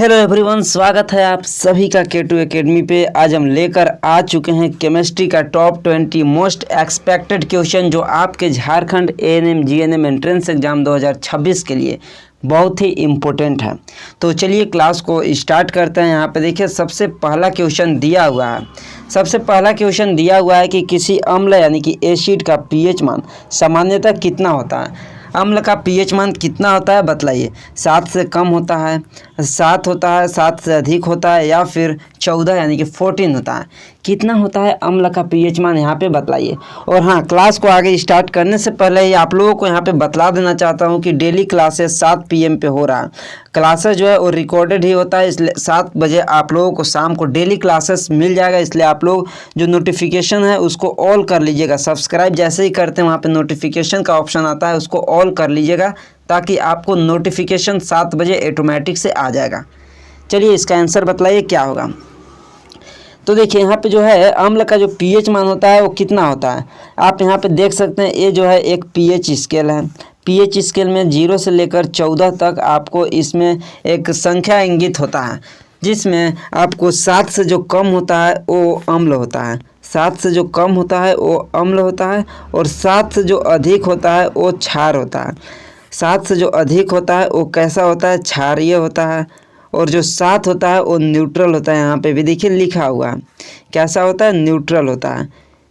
Hello everyone, स्वागत है आप सभी का K2 एकेडमी पे। आज हम लेकर आ चुके हैं केमिस्ट्री का टॉप 20 मोस्ट एक्सपेक्टेड क्वेश्चन जो आपके Jharkhand ANM GNM entrance exam 2026 के लिए बहुत ही इम्पोर्टेंट है। तो चलिए क्लास को स्टार्ट करते हैं। यहाँ पे देखिए सबसे पहला क्वेश्चन दिया हुआ है। सबसे पहला क्वेश्चन दिया हुआ है कि किसी अम्ल यानी कि एसिड का पीएच मान सामान्यतः कितना होता है। अम्ल का पीएच मान कितना होता है बताइए। 7 से कम होता है, 7 होता है, 7 से अधिक होता है, या फिर 14 यानी कि 14 होता है। कितना होता है अम्ल का पीएच मान यहाँ पे बतलाइए। और हाँ, क्लास को आगे स्टार्ट करने से पहले ही आप लोगों को यहाँ पे बतला देना चाहता हूँ कि डेली क्लासेस 7 PM पे हो रहा है। क्लासेस जो है वो रिकॉर्डेड ही होता है, इसलिए 7 बजे आप लोगों को शाम को डेली क्लासेस मिल जाएगा। इसलिए आप लोग जो नोटिफिकेशन है उसको ऑल कर लीजिएगा। सब्सक्राइब जैसे ही करते हैं वहाँ पे नोटिफिकेशन का ऑप्शन आता है, उसको ऑल कर लीजिएगा ताकि आपको नोटिफिकेशन 7 बजे ऑटोमेटिक से आ जाएगा। चलिए इसका आंसर बतलाइए क्या होगा। तो देखिए यहाँ पे जो है अम्ल का जो पीएच मान होता है वो कितना होता है। आप यहाँ पे देख सकते हैं, ये जो है एक पीएच स्केल है। पीएच स्केल में 0 से लेकर 14 तक आपको इसमें एक संख्या इंगित होता है, जिसमें आपको 7 से जो कम होता है वो अम्ल होता है, 7 से जो कम होता है वो अम्ल होता है, और 7 से जो अधिक होता है वो क्षार होता है। 7 से जो अधिक होता है वो कैसा होता है, क्षारीय होता है। और जो 7 होता है वो न्यूट्रल होता है। यहाँ पे भी देखिए लिखा हुआ है कैसा होता है, न्यूट्रल होता है।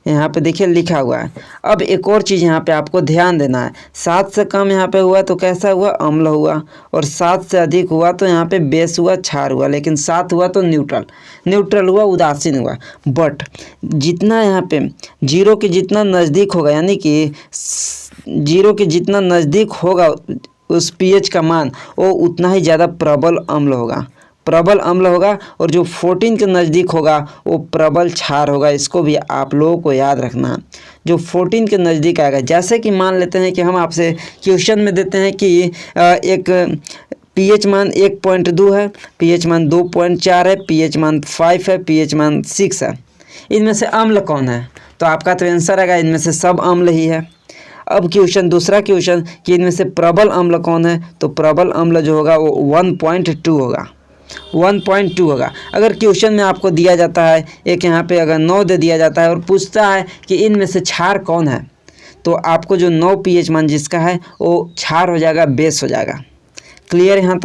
यहाँ पे देखिए लिखा हुआ है। अब एक और चीज़ यहाँ पे आपको ध्यान देना है, 7 से कम यहाँ पे हुआ तो कैसा हुआ, अम्ल हुआ, और 7 से अधिक हुआ तो यहाँ पे बेस हुआ, क्षार हुआ, लेकिन 7 हुआ तो न्यूट्रल हुआ, उदासीन हुआ। बट जितना यहाँ पे 0 के जितना नज़दीक होगा, यानी कि 0 के जितना नज़दीक होगा उस पीएच का मान, वो उतना ही ज़्यादा प्रबल अम्ल होगा, और जो 14 के नज़दीक होगा वो प्रबल क्षार होगा। इसको भी आप लोगों को याद रखना है। जो 14 के नज़दीक आएगा, जैसे कि मान लेते हैं कि हम आपसे क्वेश्चन में देते हैं कि एक पीएच मान 1.2 है, पीएच मान 2.4 है, पीएच मान 5 है, पीएच मान 6 है। इनमें से अम्ल कौन है, तो आपका तो आंसर आएगा इनमें से सब अम्ल ही है। अब दूसरा क्वेश्चन कि इनमें से प्रबल अम्ल कौन है, तो प्रबल अम्ल जो होगा वो 1.2 होगा, 1.2 होगा। अगर क्वेश्चन में आपको दिया जाता है एक यहाँ पे अगर 9 दे दिया जाता है और पूछता है कि इनमें से क्षार कौन है, तो आपको जो 9 पीएच मान जिसका है वो क्षार हो जाएगा, बेस हो जाएगा। क्लियर यहाँ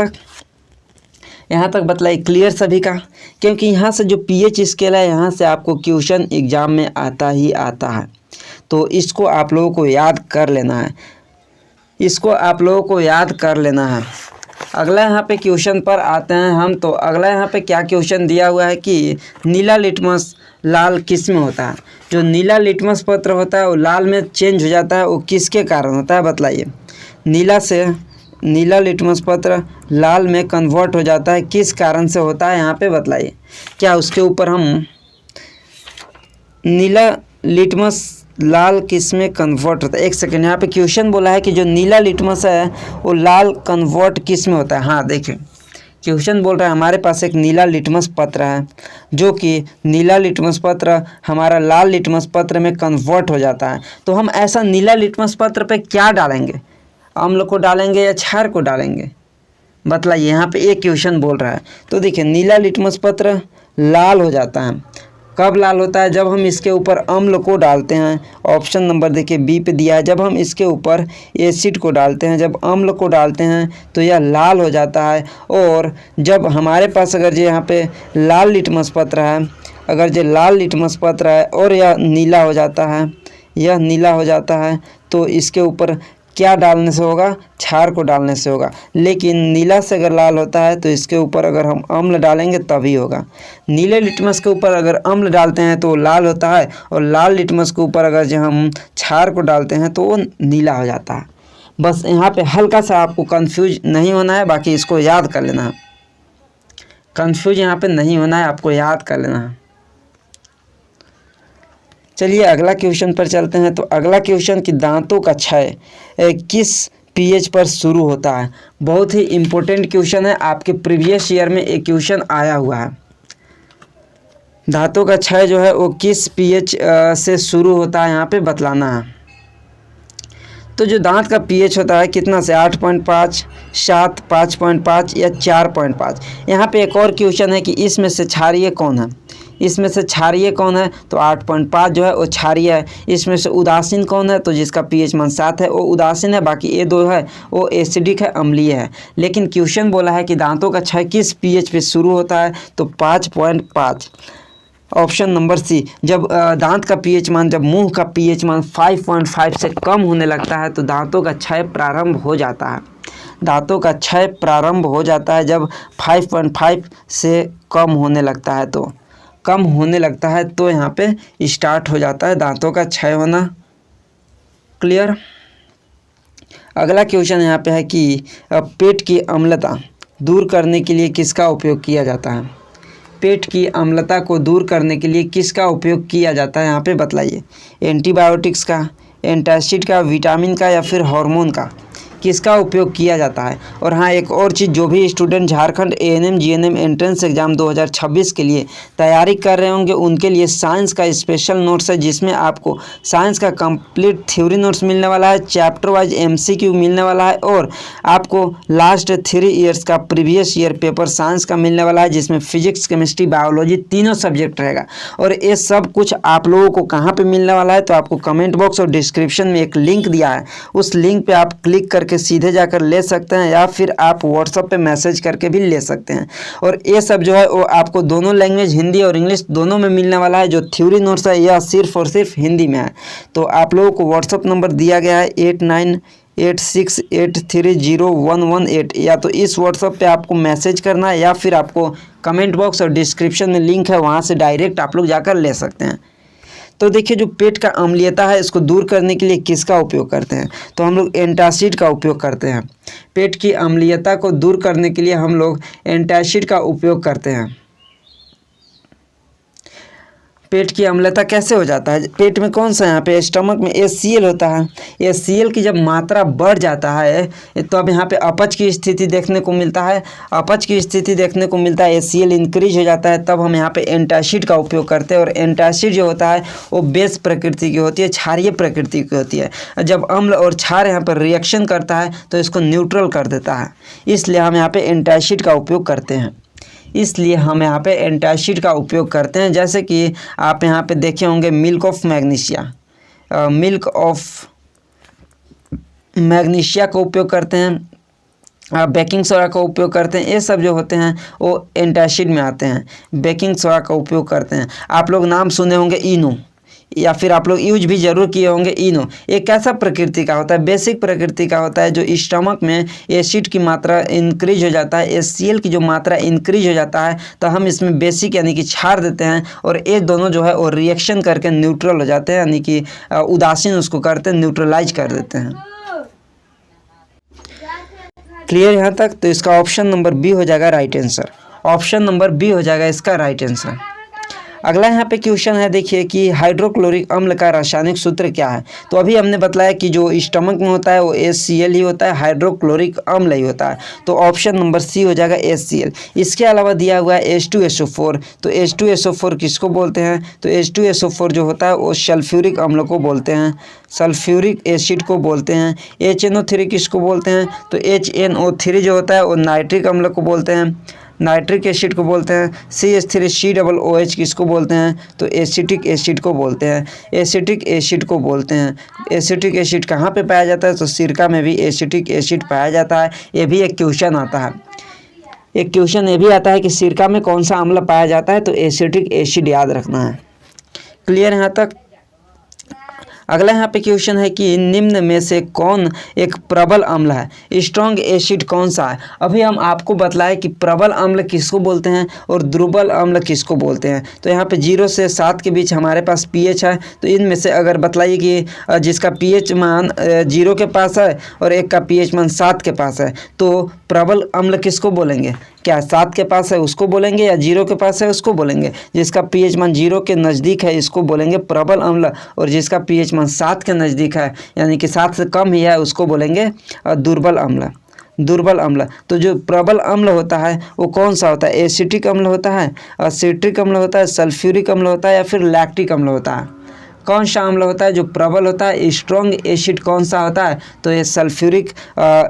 तक बतलाइए, क्लियर सभी का। क्योंकि यहाँ से जो पीएच स्केल है यहाँ से आपको क्वेश्चन एग्जाम में आता ही आता है, तो इसको आप लोगों को याद कर लेना है। अगला यहाँ पे क्वेश्चन पर आते हैं हम। तो अगला यहाँ पे क्या क्वेश्चन दिया हुआ है कि नीला लिटमस लाल किस में होता है। जो नीला लिटमस पत्र होता है वो लाल में चेंज हो जाता है, वो किसके कारण होता है बताइए। नीला लिटमस पत्र लाल में कन्वर्ट हो जाता है, किस कारण से होता है यहाँ पे बतलाइए। क्या उसके ऊपर हम नीला लिटमस लाल किस में कन्वर्ट होता है। एक सेकेंड, यहाँ पे क्वेश्चन बोला है कि जो नीला लिटमस है वो लाल कन्वर्ट किस में होता है। हाँ देखिए, क्वेश्चन बोल रहा है हमारे पास एक नीला लिटमस पत्र है, जो कि नीला लिटमस पत्र हमारा लाल लिटमस पत्र में कन्वर्ट हो जाता है। तो हम ऐसा नीला लिटमस पत्र पे क्या डालेंगे, अम्ल को डालेंगे या क्षार को डालेंगे बतलाइए। यहाँ पे एक क्वेश्चन बोल रहा है। तो देखिए नीला लिटमस पत्र लाल हो जाता है। कब लाल होता है, जब हम इसके ऊपर अम्ल को डालते हैं। ऑप्शन नंबर देखिए बी पे दिया है, जब हम इसके ऊपर एसिड को डालते हैं, जब अम्ल को डालते हैं तो यह लाल हो जाता है। और जब हमारे पास अगर जो यहाँ पे लाल लिटमस पत्र है, अगर जो लाल लिटमस पत्र है और यह नीला हो जाता है, तो इसके ऊपर क्या डालने से होगा, क्षार को डालने से होगा। लेकिन नीला से अगर लाल होता है तो इसके ऊपर अगर हम अम्ल डालेंगे तभी होगा। नीले लिटमस के ऊपर अगर अम्ल डालते हैं तो लाल होता है, और लाल लिटमस के ऊपर अगर जो हम क्षार को डालते हैं तो वो नीला हो जाता है। बस यहाँ पे हल्का सा आपको कंफ्यूज नहीं होना है, बाकी इसको याद कर लेना है। कंफ्यूज यहाँ पे नहीं होना है, आपको याद कर लेना है। चलिए अगला क्वेश्चन पर चलते हैं। तो अगला क्वेश्चन कि दांतों का क्षय किस पीएच पर शुरू होता है। बहुत ही इम्पोर्टेंट क्वेश्चन है, आपके प्रीवियस ईयर में एक क्वेश्चन आया हुआ है। दांतों का क्षय जो है वो किस पीएच से शुरू होता है यहाँ पे बतलाना है। तो जो दांत का पीएच होता है कितना से 8.5, 7, 5.5 या 4.5। यहाँ पे एक और क्वेश्चन है कि इसमें से क्षारीय कौन है, इसमें से क्षारीय कौन है, तो 8.5 जो है वो क्षारीय है। इसमें से उदासीन कौन है, तो जिसका पीएच मान 7 है वो उदासीन है, बाकी ये दो है वो एसिडिक है, अम्लीय है। लेकिन क्वेश्चन बोला है कि दांतों का क्षय किस पीएच पे शुरू होता है, तो 5.5, ऑप्शन नंबर सी। जब दांत का पीएच मान, जब मुंह का पीएच मान 5.5 से कम होने लगता है तो दांतों का क्षय प्रारंभ हो जाता है। दांतों का क्षय प्रारंभ हो जाता है जब 5.5 से कम होने लगता है, तो कम होने लगता है तो यहाँ पे स्टार्ट हो जाता है दांतों का क्षय होना। क्लियर। अगला क्वेश्चन यहाँ पे है कि पेट की अम्लता दूर करने के लिए किसका उपयोग किया जाता है। पेट की अम्लता को दूर करने के लिए किसका उपयोग किया जाता है, यहाँ पे बतलाइए। एंटीबायोटिक्स का, एंटासिड का, विटामिन का या फिर हार्मोन का, किसका उपयोग किया जाता है। और हाँ, एक और चीज़, जो भी student Jharkhand ANM GNM entrance exam 2026 के लिए तैयारी कर रहे होंगे उनके लिए साइंस का स्पेशल नोट्स है, जिसमें आपको साइंस का कंप्लीट थ्योरी नोट्स मिलने वाला है, चैप्टर वाइज एमसीक्यू मिलने वाला है, और आपको लास्ट 3 ईयर्स का प्रीवियस ईयर पेपर साइंस का मिलने वाला है, जिसमें फिजिक्स, केमिस्ट्री, बायोलॉजी तीनों सब्जेक्ट रहेगा। और ये सब कुछ आप लोगों को कहाँ पर मिलने वाला है, तो आपको कमेंट बॉक्स और डिस्क्रिप्शन में एक लिंक दिया है, उस लिंक पर आप क्लिक करके सीधे जाकर ले सकते हैं, या फिर आप व्हाट्सएप पे मैसेज करके भी ले सकते हैं। और ये सब जो है वो आपको दोनों लैंग्वेज, हिंदी और इंग्लिश दोनों में मिलने वाला है। जो थ्योरी नोट्स है यह सिर्फ और सिर्फ हिंदी में है। तो आप लोगों को व्हाट्सएप नंबर दिया गया है 8986830118, या तो इस व्हाट्सएप पे आपको मैसेज करना है, या फिर आपको कमेंट बॉक्स और डिस्क्रिप्शन में लिंक है, वहाँ से डायरेक्ट आप लोग जाकर ले सकते हैं। तो देखिए, जो पेट का अम्लीयता है इसको दूर करने के लिए किसका उपयोग करते हैं, तो हम लोग एंटासिड का उपयोग करते हैं। पेट की अम्लीयता को दूर करने के लिए हम लोग एंटासिड का उपयोग करते हैं। पेट की अम्लता कैसे हो जाता है, पेट में कौन सा, यहाँ पे स्टमक में HCl होता है। HCl की जब मात्रा बढ़ जाता है तो अब यहाँ पे अपच की स्थिति देखने को मिलता है, अपच की स्थिति देखने को मिलता है, HCl इंक्रीज हो जाता है, तब हम यहाँ पे एंटासिड का उपयोग करते हैं। और एंटासिड जो होता है वो बेस प्रकृति की होती है, क्षारीय प्रकृति की होती है। जब अम्ल और क्षार यहाँ पर रिएक्शन करता है तो इसको न्यूट्रल कर देता है, इसलिए हम यहाँ पे एंटासिड का उपयोग करते हैं। इसलिए हम यहाँ पे एंटासिड का उपयोग करते हैं। जैसे कि आप यहाँ पे देखे होंगे milk of magnesia, milk of magnesia का उपयोग करते हैं, बेकिंग सोडा का उपयोग करते हैं। ये सब जो होते हैं वो एंटासिड में आते हैं। बेकिंग सोडा का उपयोग करते हैं। आप लोग नाम सुने होंगे इनो, या फिर आप लोग यूज भी जरूर किए होंगे इनो। ये कैसा प्रकृति का होता है, बेसिक प्रकृति का होता है। जो स्टमक में एसिड की मात्रा इंक्रीज हो जाता है, HCl की जो मात्रा इंक्रीज हो जाता है, तो हम इसमें बेसिक यानी कि क्षार देते हैं, और ये दोनों जो है वो रिएक्शन करके न्यूट्रल हो जाते हैं, यानी कि उदासीन उसको करते हैं, न्यूट्रलाइज कर देते हैं। क्लियर यहाँ तक। तो इसका ऑप्शन नंबर बी हो जाएगा right answer. Option number B हो जाएगा इसका राइट आंसर। अगला यहाँ पे क्वेश्चन है, देखिए कि हाइड्रोक्लोरिक अम्ल का रासायनिक सूत्र क्या है। तो अभी हमने बताया कि जो स्टमक में होता है वो HCl ही होता है, हाइड्रोक्लोरिक अम्ल ही होता है। तो ऑप्शन नंबर सी हो जाएगा HCl। इसके अलावा दिया हुआ है H2SO4। तो H2SO4 किसको बोलते हैं, तो H2SO4 जो होता है वो सल्फ्यूरिक अम्ल को बोलते हैं, सल्फ्यूरिक एसिड को बोलते हैं। HNO3 किसको बोलते हैं, तो HNO3 जो होता है वो नाइट्रिक अम्ल को बोलते हैं, नाइट्रिक एसिड को बोलते हैं। CH3COOH किसको बोलते हैं, तो एसिटिक एसिड को बोलते हैं, एसिटिक एसिड को बोलते हैं। एसिटिक एसिड कहाँ पे पाया जाता है, तो सिरका में भी एसिटिक एसिड पाया जाता है। ये भी एक क्वेश्चन आता है, एक क्वेश्चन ये भी आता है कि सिरका में कौन सा अम्ल पाया जाता है, तो एसिटिक एसिड याद रखना है। क्लियर यहाँ तक। अगला यहाँ पे क्वेश्चन है कि निम्न में से कौन एक प्रबल अम्ल है, स्ट्रॉन्ग एसिड कौन सा है। अभी हम आपको बतलाए कि प्रबल अम्ल किसको बोलते हैं और दुर्बल अम्ल किसको बोलते हैं। तो यहाँ पे 0 से 7 के बीच हमारे पास pH है, तो इनमें से अगर बतलाइए कि जिसका pH मान 0 के पास है और एक का pH मान 7 के पास है, तो प्रबल अम्ल किसको बोलेंगे, क्या 7 के पास है उसको बोलेंगे या 0 के पास है उसको बोलेंगे। जिसका pH मान 0 के नज़दीक है इसको बोलेंगे प्रबल अम्ल, और जिसका pH मान 7 के नज़दीक है यानी कि 7 से कम ही है उसको बोलेंगे दुर्बल अम्ल, दुर्बल अम्ल। तो जो प्रबल अम्ल होता है वो कौन सा होता है, एसिटिक अम्ल होता है, सिट्रिक अम्ल होता है, सल्फ्यूरिक अम्ल होता है, या फिर लैक्टिक अम्ल होता है। कौन सा अम्ल होता है जो प्रबल होता है? स्ट्रॉन्ग एसिड कौन सा होता है? तो ये सल्फ्यूरिक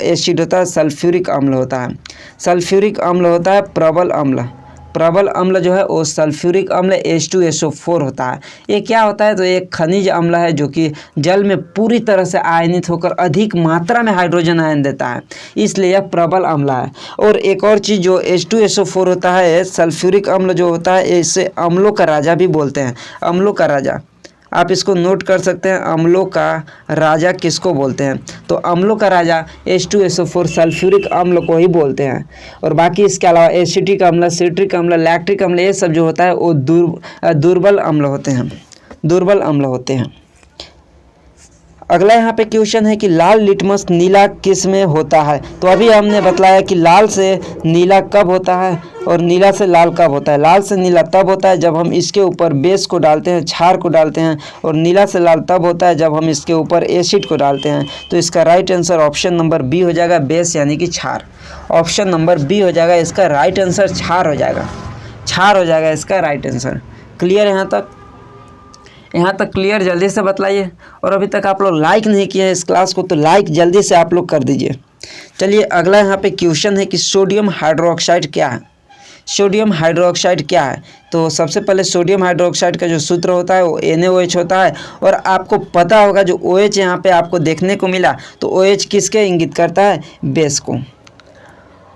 एसिड होता है, सल्फ्यूरिक अम्ल होता है। सल्फ्यूरिक अम्ल होता है प्रबल अम्ल। प्रबल अम्ल जो है वो सल्फ्यूरिक अम्ल H2SO4 होता है। ये क्या होता है? तो एक खनिज अम्ल है जो कि जल में पूरी तरह से आयनित होकर अधिक मात्रा में हाइड्रोजन आयन देता है, इसलिए यह प्रबल अम्ल है। और एक और चीज़ जो H2SO4 होता है, सल्फ्यूरिक अम्ल जो होता है, इसे अम्लों का राजा भी बोलते हैं। अम्लों का राजा, आप इसको नोट कर सकते हैं, अम्लों का राजा किसको बोलते हैं? तो अम्लों का राजा H2SO4 सल्फ्यूरिक अम्ल को ही बोलते हैं। और बाकी इसके अलावा एसिटिक अम्ल, सिट्रिक अम्ल, लैक्टिक अम्ल, ये सब जो होता है वो दुर्बल अम्ल होते हैं, दुर्बल अम्ल होते हैं। अगला यहाँ पे क्वेश्चन है कि लाल लिटमस नीला किस में होता है? तो अभी हमने बतलाया कि लाल से नीला कब होता है और नीला से लाल कब होता है। लाल से नीला तब होता है जब हम इसके ऊपर बेस को डालते हैं, क्षार को डालते हैं, और नीला से लाल तब होता है जब हम इसके ऊपर एसिड को डालते हैं। तो इसका right answer option number B हो जाएगा, बेस यानी कि क्षार। ऑप्शन नंबर बी हो जाएगा इसका राइट आंसर, क्षार हो जाएगा, क्षार हो जाएगा इसका राइट आंसर। क्लियर यहाँ तक? यहाँ तक क्लियर? जल्दी से बतलाइए। और अभी तक आप लोग लाइक नहीं किए हैं इस क्लास को, तो लाइक जल्दी से आप लोग कर दीजिए। चलिए अगला यहाँ पे क्वेश्चन है कि सोडियम हाइड्रोक्साइड क्या है? सोडियम हाइड्रोक्साइड क्या है? तो सबसे पहले सोडियम हाइड्रोक्साइड का जो सूत्र होता है वो NaOH होता है। और आपको पता होगा जो OH यहाँ पे आपको देखने को मिला, तो OH किसके इंगित करता है? बेस को।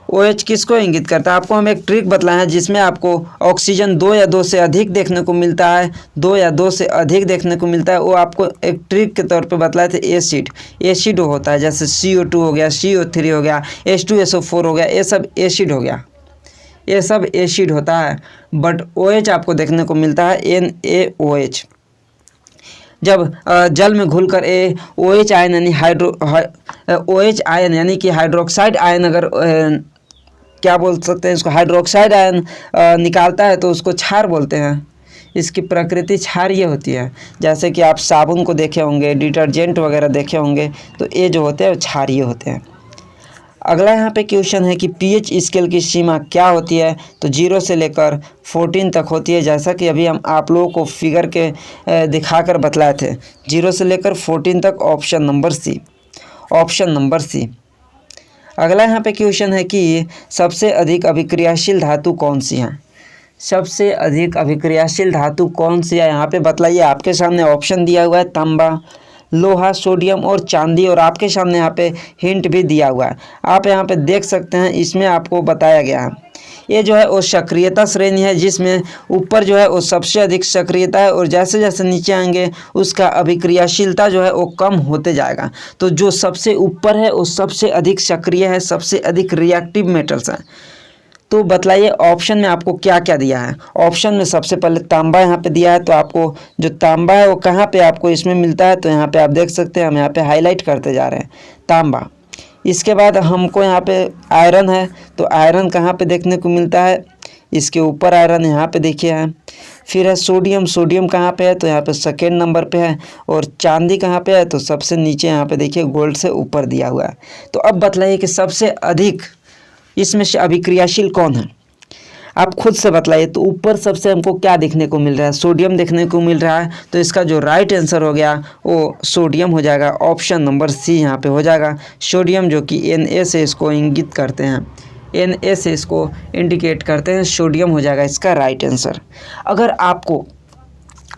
OH किसको इंगित करता है? आपको हम एक ट्रिक बताए हैं जिसमें आपको ऑक्सीजन 2 या 2 से अधिक देखने को मिलता है, 2 या 2 से अधिक देखने को मिलता है। वो आपको एक ट्रिक के तौर पे बतलाए थे। एसिड, एसिड होता है, जैसे CO2 हो गया, CO3 हो गया, H2SO4 हो गया, ये सब एसिड हो गया, ये सब एसिड होता है। बट OH आपको देखने को मिलता है NaOH। जब जल में घुलकर OH आयन यानी OH आयन यानी कि हाइड्रोक्साइड आयन, अगर क्या बोल सकते हैं इसको, हाइड्रोक्साइड आयन निकालता है तो उसको क्षार बोलते हैं। इसकी प्रकृति क्षारीय होती है। जैसे कि आप साबुन को देखे होंगे, डिटर्जेंट वगैरह देखे होंगे, तो ये जो होते हैं वो क्षारीय होते हैं। अगला यहाँ पे क्वेश्चन है कि pH स्केल की सीमा क्या होती है? तो 0 से लेकर 14 तक होती है, जैसा कि अभी हम आप लोगों को फिगर के दिखाकर बतलाए थे। 0 से लेकर 14 तक, option number C, option number C. अगला यहाँ पे क्वेश्चन है कि सबसे अधिक अभिक्रियाशील धातु कौन सी है? सबसे अधिक अभिक्रियाशील धातु कौन सी है? यहाँ पे बतलाइए। आपके सामने ऑप्शन दिया हुआ है, तांबा, लोहा, सोडियम और चांदी। और आपके सामने यहाँ पे हिंट भी दिया हुआ है, आप यहाँ पे देख सकते हैं। इसमें आपको बताया गया है, ये जो है वो सक्रियता श्रेणी है, जिसमें ऊपर जो है वो सबसे अधिक सक्रियता है, और जैसे जैसे नीचे आएंगे उसका अभिक्रियाशीलता जो है वो कम होते जाएगा। तो जो सबसे ऊपर है वो सबसे अधिक सक्रिय है, सबसे अधिक रिएक्टिव मेटल्स हैं। तो बतलाइए ऑप्शन में आपको क्या क्या दिया है? ऑप्शन में सबसे पहले तांबा यहाँ पे दिया है, तो आपको जो तांबा है वो कहाँ पे आपको इसमें मिलता है? तो यहाँ पे आप देख सकते हैं, हम यहाँ पे हाईलाइट करते जा रहे हैं, तांबा। इसके बाद हमको यहाँ पे आयरन है, तो आयरन कहाँ पे देखने को मिलता है? इसके ऊपर आयरन यहाँ पे देखिए है। फिर है सोडियम, सोडियम कहाँ पे है? तो यहाँ पे सेकेंड नंबर पे है। और चांदी कहाँ पे है? तो सबसे नीचे यहाँ पे देखिए, गोल्ड से ऊपर दिया हुआ है। तो अब बतलाइए कि सबसे अधिक इसमें से अभिक्रियाशील कौन है? आप खुद से बतलाइए। तो ऊपर सबसे हमको क्या देखने को मिल रहा है? सोडियम देखने को मिल रहा है। तो इसका जो राइट आंसर हो गया वो सोडियम हो जाएगा, ऑप्शन नंबर सी यहाँ पे हो जाएगा। सोडियम जो कि Na से इसको इंगित करते हैं, Na से इसको इंडिकेट करते हैं, सोडियम हो जाएगा इसका राइट आंसर। अगर आपको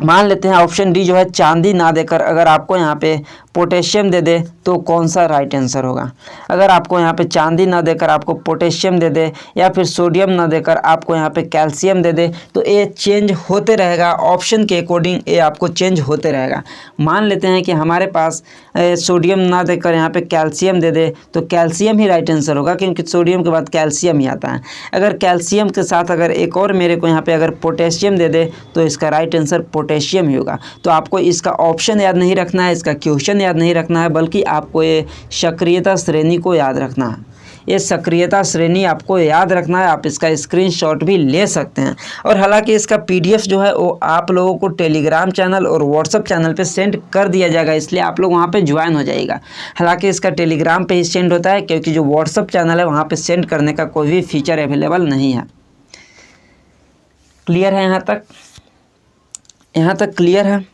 मान लेते हैं ऑप्शन डी जो है चांदी ना देकर अगर आपको यहाँ पे पोटेशियम दे दे, तो कौन सा राइट आंसर होगा? अगर आपको यहाँ पे चांदी ना देकर आपको पोटेशियम दे दे, या फिर सोडियम ना देकर आपको यहाँ पे कैल्शियम दे दे, तो ये चेंज होते रहेगा। ऑप्शन के अकॉर्डिंग ये आपको चेंज होते रहेगा। मान लेते हैं कि हमारे पास सोडियम ना देकर यहाँ पे कैल्शियम दे दे, तो कैल्शियम ही राइट आंसर होगा, क्योंकि सोडियम के बाद कैल्शियम ही आता है। अगर कैल्शियम के साथ अगर एक और मेरे को यहाँ पे अगर पोटेशियम दे दे, तो इसका राइट आंसर पोटेशियम ही होगा। तो आपको इसका ऑप्शन याद नहीं रखना है, इसका क्वेश्चन याद नहीं रखना है, बल्कि आपको ये सक्रियता श्रेणी को याद रखना है। ये सक्रियता श्रेणी आपको याद रखना है। आप इसका स्क्रीनशॉट भी ले सकते हैं। और हालांकि इसका PDF जो है वो आप लोगों को टेलीग्राम चैनल और व्हाट्सअप चैनल पे सेंड कर दिया जाएगा, इसलिए आप लोग वहाँ पे ज्वाइन हो जाइएगा। हालांकि इसका टेलीग्राम पे ही सेंड होता है, क्योंकि जो व्हाट्सअप चैनल है वहाँ पे सेंड करने का कोई भी फीचर अवेलेबल नहीं है। क्लियर है यहाँ तक? यहाँ तक क्लियर है?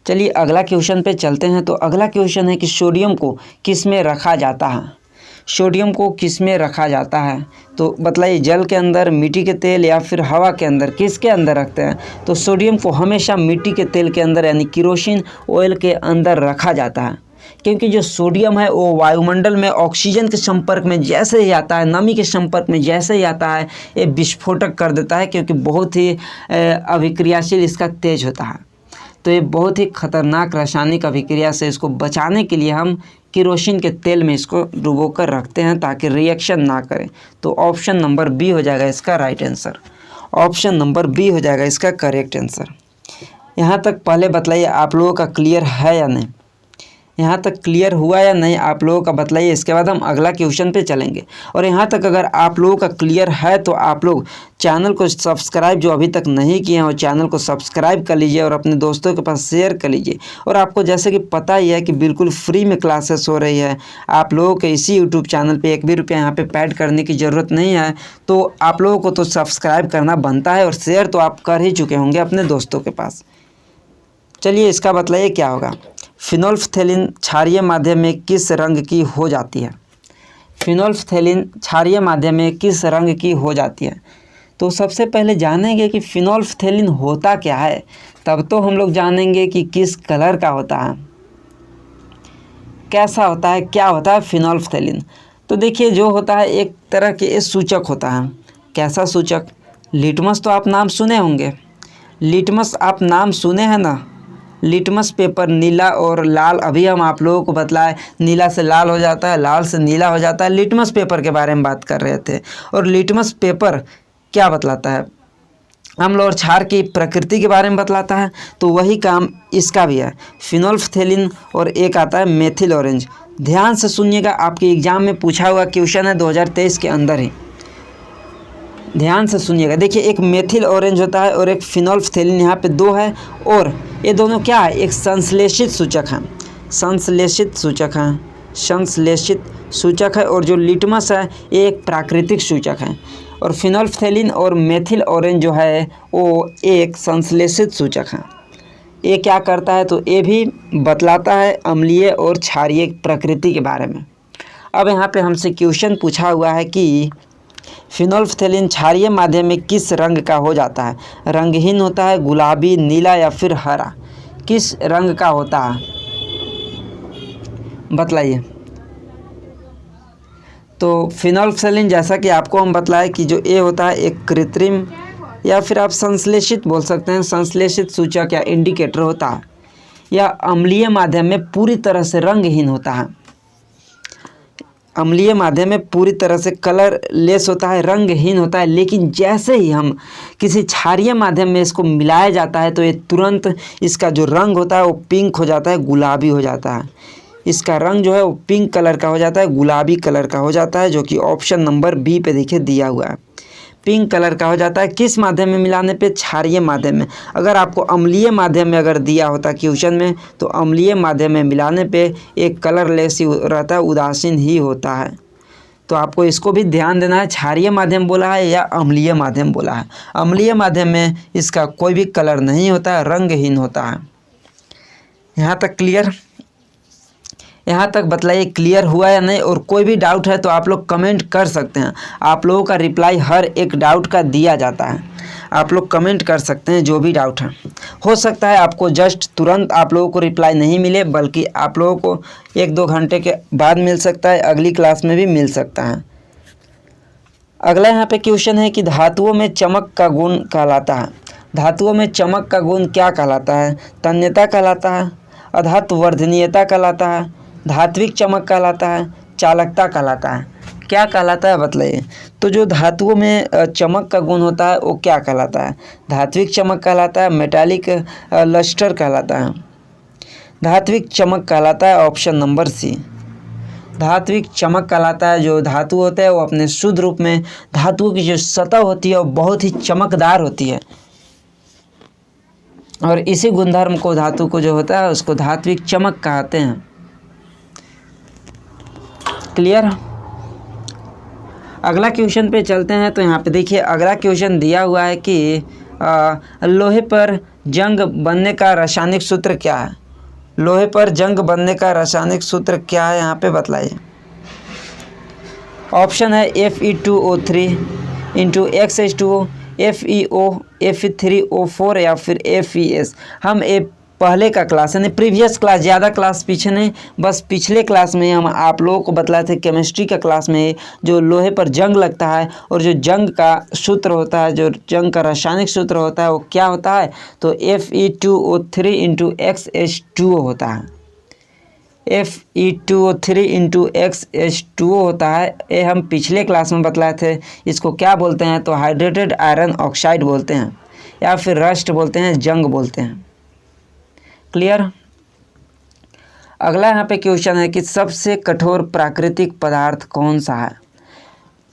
चलिए अगला क्वेश्चन पे चलते हैं। तो अगला क्वेश्चन है कि सोडियम को किस में रखा जाता है। सोडियम को किस में रखा जाता है, तो बतलाइए, जल के अंदर, मिट्टी के तेल या फिर हवा के अंदर, किसके अंदर रखते हैं। तो सोडियम को हमेशा मिट्टी के तेल के अंदर यानी केरोसिन ऑयल के अंदर रखा जाता है, क्योंकि जो सोडियम है वो वायुमंडल में ऑक्सीजन के संपर्क में जैसे ही आता है, नमी के संपर्क में जैसे ही आता है, ये विस्फोटक कर देता है, क्योंकि बहुत ही अभिक्रियाशील इसका तेज होता है। तो ये बहुत ही खतरनाक रासायनिक अभिक्रिया से इसको बचाने के लिए हम केरोसिन के तेल में इसको डुबो कर रखते हैं ताकि रिएक्शन ना करें। तो ऑप्शन नंबर बी हो जाएगा इसका right answer. Option number B हो जाएगा इसका करेक्ट आंसर। यहाँ तक पहले बतलाइए आप लोगों का क्लियर है या नहीं, यहाँ तक क्लियर हुआ या नहीं आप लोगों का बतलाइए। इसके बाद हम अगला क्वेश्चन पे चलेंगे। और यहाँ तक अगर आप लोगों का क्लियर है तो आप लोग चैनल को सब्सक्राइब, जो अभी तक नहीं किए हैं वो चैनल को सब्सक्राइब कर लीजिए और अपने दोस्तों के पास शेयर कर लीजिए। और आपको जैसे कि पता ही है कि बिल्कुल फ्री में क्लासेस हो रही है, आप लोगों के इसी यूट्यूब चैनल पर 1 भी रुपया यहाँ पर पेड करने की ज़रूरत नहीं है। तो आप लोगों को तो सब्सक्राइब करना बनता है और शेयर तो आप कर ही चुके होंगे अपने दोस्तों के पास। चलिए इसका बतलाइए क्या होगा। फिनोल्फ्थेलिन क्षारीय माध्यम में किस रंग की हो जाती है। फिनोल्फ्थेलिन क्षारीय माध्यम में किस रंग की हो जाती है। तो सबसे पहले जानेंगे कि फिनोल्फ्थेलिन होता क्या है, तब तो हम लोग जानेंगे कि किस कलर का होता है, कैसा होता है, क्या होता है फिनोल्फ्थेलिन। तो देखिए जो होता है एक तरह के सूचक होता है। कैसा सूचक, लिटमस तो आप नाम सुने होंगे, लिटमस आप नाम सुने हैं ना। लिटमस पेपर नीला और लाल, अभी हम आप लोगों को बतलाए नीला से लाल हो जाता है, लाल से नीला हो जाता है। लिटमस पेपर के बारे में बात कर रहे थे। और लिटमस पेपर क्या बतलाता है, अम्ल और क्षार की प्रकृति के बारे में बतलाता है। तो वही काम इसका भी है, फिनोल्फ्थेलिन। और एक आता है मेथिल ऑरेंज। ध्यान से सुनिएगा, आपके एग्जाम में पूछा हुआ क्वेश्चन है 2023 के अंदर ही, ध्यान से सुनिएगा। देखिए एक मेथिल ऑरेंज होता है और एक फिनोल्फ्थेलिन, यहाँ पे 2 है। और ये दोनों क्या है, एक संश्लेषित सूचक है, संश्लेषित सूचक है, संश्लेषित सूचक है। और जो लिटमस है ये एक प्राकृतिक सूचक है। और फिनोल्फ्थेलिन और मेथिल ऑरेंज जो है वो एक संश्लेषित सूचक है। ये क्या करता है, तो ये भी बतलाता है अम्लीय और क्षारीय प्रकृति के बारे में। अब यहाँ पे हमसे क्वेश्चन पूछा हुआ है कि फिनोल्फ्थेलिन क्षारीय माध्यम में किस रंग का हो जाता है। रंगहीन होता है, गुलाबी, नीला या फिर हरा, किस रंग का होता है बतलाइए। तो फिनोल्फ्थेलिन जैसा कि आपको हम बतलाए कि जो ये होता है एक कृत्रिम या फिर आप संश्लेषित बोल सकते हैं, संश्लेषित सूचक या इंडिकेटर होता है। या अम्लीय माध्यम में पूरी तरह से रंगहीन होता है, अम्लीय माध्यम में पूरी तरह से कलर लेस होता है, रंगहीन होता है। लेकिन जैसे ही हम किसी क्षारीय माध्यम में इसको मिलाया जाता है तो ये तुरंत इसका जो रंग होता है वो पिंक हो जाता है, गुलाबी हो जाता है। इसका रंग जो है वो पिंक कलर का हो जाता है, गुलाबी कलर का हो जाता है, जो कि ऑप्शन नंबर बी पे देखिए दिया हुआ है, पिंक कलर का हो जाता है। किस माध्यम में मिलाने पे, क्षारीय माध्यम में। अगर आपको अम्लीय माध्यम में अगर दिया होता क्वेश्चन में, तो अम्लीय माध्यम में मिलाने पे एक कलरलेस ही रहता है, उदासीन ही होता है। तो आपको इसको भी ध्यान देना है, क्षारीय माध्यम बोला है या अम्लीय माध्यम बोला है। अम्लीय माध्यम में इसका कोई भी कलर नहीं होता है, रंगहीन होता है। यहाँ तक क्लियर, यहाँ तक बतलाइए क्लियर हुआ या नहीं। और कोई भी डाउट है तो आप लोग कमेंट कर सकते हैं, आप लोगों का रिप्लाई हर एक डाउट का दिया जाता है। आप लोग कमेंट कर सकते हैं जो भी डाउट है। हो सकता है आपको जस्ट तुरंत आप लोगों को रिप्लाई नहीं मिले, बल्कि आप लोगों को 1-2 घंटे के बाद मिल सकता है, अगली क्लास में भी मिल सकता है। अगला यहाँ पे क्वेश्चन है कि धातुओं में चमक का गुण कहलाता है। धातुओं में चमक का गुण क्या कहलाता है। तन्यता कहलाता है, अधातुवर्धनीयता कहलाता है, धात्विक चमक कहलाता है, चालकता कहलाता है। क्या कहलाता है बतलाइए। तो जो धातुओं में चमक का गुण होता है वो क्या कहलाता है। धात्विक चमक कहलाता है, मेटालिक लस्टर कहलाता है, धात्विक चमक कहलाता है, ऑप्शन नंबर सी। धात्विक चमक कहलाता है। जो धातु होते हैं वो अपने शुद्ध रूप में, धातुओं की जो सतह होती है वो बहुत ही चमकदार होती है, और इसी गुणधर्म को धातु को जो होता है उसको धात्विक चमक कहते हैं। क्लियर। अगला क्वेश्चन पे चलते हैं। तो यहाँ पे देखिए अगला क्वेश्चन दिया हुआ है कि लोहे पर जंग बनने का रासायनिक सूत्र क्या है? लोहे पर जंग बनने का रासायनिक सूत्र क्या है यहाँ पे बतलाइए। ऑप्शन है Fe2O3 into XH2O, FeO, Fe3O4 या फिर FeS। हम पहले का क्लास यानी प्रीवियस क्लास, ज़्यादा क्लास पीछे नहीं, बस पिछले क्लास में हम आप लोगों को बतलाए थे केमिस्ट्री का क्लास में जो लोहे पर जंग लगता है और जो जंग का सूत्र होता है, जो जंग का रासायनिक सूत्र होता है वो क्या होता है? तो Fe2O3 इंटू XH2O होता है। Fe2O3 इंटू XH2O होता है। ये हम पिछले क्लास में बतलाए थे। इसको क्या बोलते हैं? तो हाइड्रेटेड आयरन ऑक्साइड बोलते हैं या फिर रस्ट बोलते हैं, जंग बोलते हैं। क्लियर। अगला यहाँ पे क्वेश्चन है कि सबसे कठोर प्राकृतिक पदार्थ कौन सा है?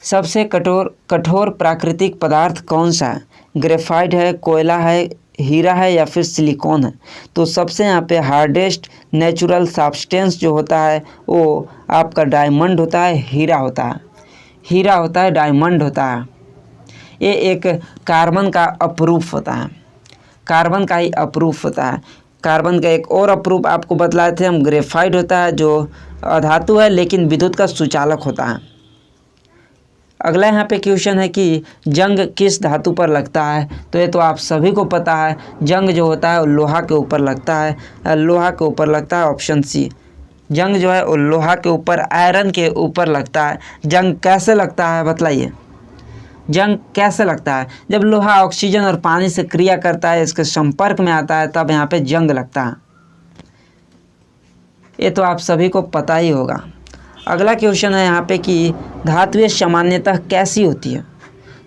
सबसे कठोर प्राकृतिक पदार्थ कौन सा है? ग्रेफाइट है, कोयला है, हीरा है या फिर सिलिकॉन है? तो सबसे यहाँ पे हार्डेस्ट नेचुरल सब्सटेंस जो होता है वो आपका डायमंड होता है, हीरा होता है। हीरा होता है, डायमंड होता है। ये एक कार्बन का अपरूप होता है, कार्बन का ही अपरूप होता है। कार्बन का एक और अपरूप आपको बतलाए थे हम, ग्रेफाइट होता है जो अधातु है लेकिन विद्युत का सुचालक होता है। अगला यहाँ पे क्वेश्चन है कि जंग किस धातु पर लगता है? तो ये तो आप सभी को पता है, जंग जो होता है वो लोहा के ऊपर लगता है, लोहा के ऊपर लगता है। ऑप्शन सी, जंग जो है वो लोहा के ऊपर, आयरन के ऊपर लगता है। जंग कैसे लगता है बतलाइए। जंग कैसे लगता है? जब लोहा ऑक्सीजन और पानी से क्रिया करता है, इसके संपर्क में आता है, तब यहाँ पे जंग लगता है। ये तो आप सभी को पता ही होगा। अगला क्वेश्चन है यहाँ पे कि धात्विय सामान्यतः कैसी होती है?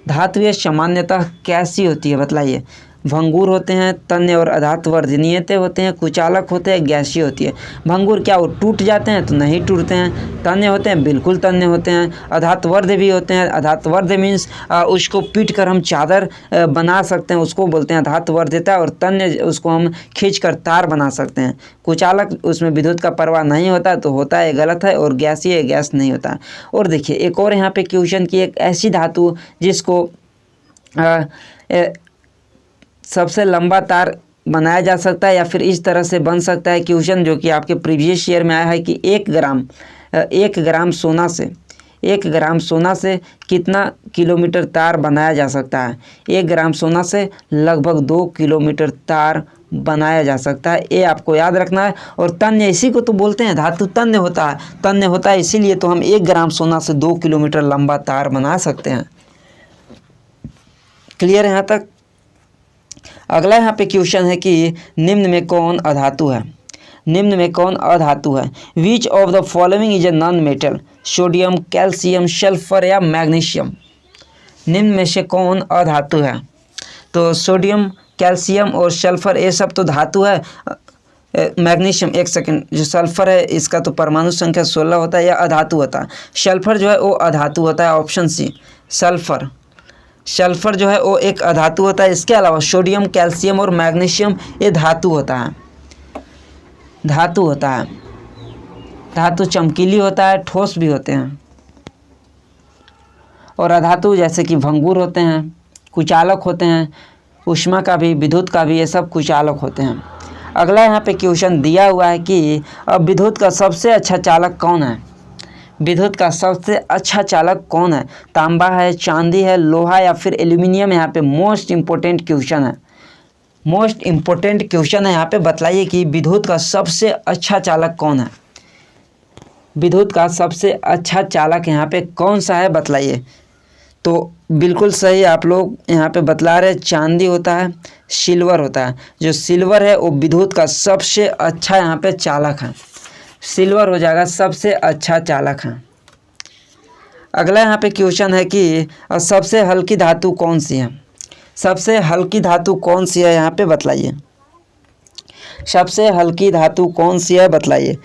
धात्विय सामान्यतः कैसी होती है बतलाइए। भंगुर होते हैं, तन्य और अधातु वर्धनीयते होते हैं, कुचालक होते हैं, गैसीय होती है। भंगुर क्या वो टूट जाते हैं? तो नहीं टूटते हैं। तन्य होते हैं, बिल्कुल तन्य होते हैं। अधातुवर्ध भी होते हैं। अधातुवर्ध मीन्स उसको पीट कर हम चादर बना सकते हैं, उसको बोलते हैं अधातुवर्धिता। और तन्य उसको हम खींच कर तार बना सकते हैं। कुचालक उसमें विद्युत का प्रवाह नहीं होता, तो होता है गलत है। और गैसीय, गैस नहीं होता। और देखिए एक और यहाँ पे क्वेश्चन की, एक ऐसी धातु जिसको सबसे लंबा तार बनाया जा सकता है या फिर इस तरह से बन सकता है क्वेश्चन जो कि आपके प्रीवियस ईयर में आया है कि 1 ग्राम सोना से कितना किलोमीटर तार बनाया जा सकता है? 1 ग्राम सोना से लगभग 2 किलोमीटर तार बनाया जा सकता है। ये आपको याद रखना है। और तन्य इसी को तो बोलते हैं, धातु तन्य होता है, इसीलिए तो हम 1 ग्राम सोना से 2 किलोमीटर लंबा तार बना सकते हैं। क्लियर यहाँ तक? अगला यहाँ पे क्वेश्चन है कि निम्न में कौन अधातु है? निम्न में कौन अधातु है? Which of the following is a non metal? Sodium, calcium, sulphur या मैग्नीशियम? निम्न में से कौन अधातु है? तो सोडियम, कैल्शियम और सल्फर ये सब तो धातु है। मैग्नीशियम, एक सेकंड, जो सल्फर है इसका तो परमाणु संख्या 16 होता है, या अधातु होता है। सल्फर जो है वो अधातु होता है। ऑप्शन सी, सल्फर जो है वो एक अधातु होता है। इसके अलावा सोडियम, कैल्शियम और मैग्नीशियम ये धातु होता है। धातु चमकीली होता है, ठोस भी होते हैं। और अधातु जैसे कि भंगुर होते हैं, कुचालक होते हैं, ऊष्मा का भी, विद्युत का भी, ये सब कुचालक होते हैं। अगला यहाँ पे क्वेश्चन दिया हुआ है कि अब विद्युत का सबसे अच्छा चालक कौन है? विद्युत का सबसे अच्छा चालक कौन है? तांबा है, चांदी है, लोहा या फिर एल्यूमिनियम? यहाँ पे मोस्ट इम्पोर्टेंट क्वेश्चन है यहाँ पे बतलाइए कि विद्युत का सबसे अच्छा चालक कौन है? विद्युत का सबसे अच्छा चालक यहाँ पे कौन सा है बतलाइए। तो बिल्कुल सही आप लोग यहाँ पे बतला रहे, चांदी होता है, सिल्वर होता है। जो सिल्वर है वो विद्युत का सबसे अच्छा यहाँ पे चालक है। सिल्वर हो जाएगा सबसे अच्छा चालक है। अगला यहाँ पे क्वेश्चन है कि सबसे हल्की धातु कौन सी है? सबसे हल्की धातु कौन सी है यहाँ पे बतलाइए। सबसे हल्की धातु कौन सी है बतलाइए।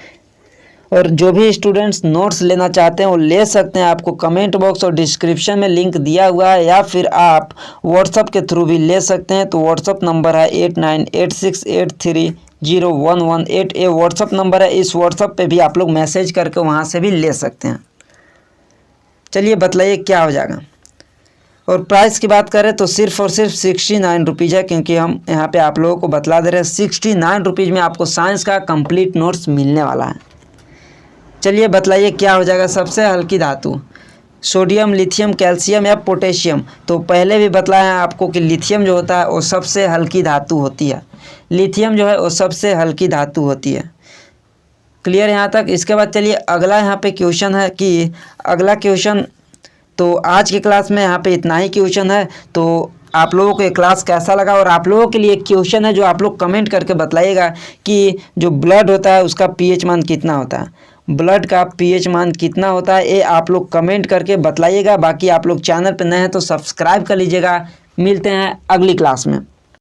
और जो भी स्टूडेंट्स नोट्स लेना चाहते हैं वो ले सकते हैं। आपको कमेंट बॉक्स और डिस्क्रिप्शन में लिंक दिया हुआ है, या फिर आप व्हाट्सअप के थ्रू भी ले सकते हैं। तो व्हाट्सअप नंबर है 8986830118। ये व्हाट्सअप नंबर है। इस व्हाट्सअप पे भी आप लोग मैसेज करके वहाँ से भी ले सकते हैं। चलिए बतलाइए क्या हो जाएगा। और प्राइस की बात करें तो सिर्फ और सिर्फ 69 रुपीज़ है, क्योंकि हम यहाँ पे आप लोगों को बतला दे रहे हैं 69 रुपीज़ में आपको साइंस का कंप्लीट नोट्स मिलने वाला है। चलिए बतलाइए क्या हो जाएगा। सबसे हल्की धातु सोडियम, लिथियम, कैल्शियम या पोटेशियम। तो पहले भी बतलाया है आपको कि लिथियम जो होता है वो सबसे हल्की धातु होती है। लिथियम जो है वो सबसे हल्की धातु होती है। क्लियर यहाँ तक। इसके बाद चलिए अगला यहाँ पे क्वेश्चन है कि अगला क्वेश्चन, तो आज की क्लास में यहाँ पे इतना ही क्वेश्चन है। तो आप लोगों को ये क्लास कैसा लगा, और आप लोगों के लिए एक क्वेश्चन है जो आप लोग कमेंट करके बताइएगा कि जो ब्लड होता है उसका पीएच मान कितना होता है। ब्लड का पीएच मान कितना होता है ये आप लोग कमेंट करके बताइएगा। बाकी आप लोग चैनल पर नए हैं तो सब्सक्राइब कर लीजिएगा। मिलते हैं अगली क्लास में।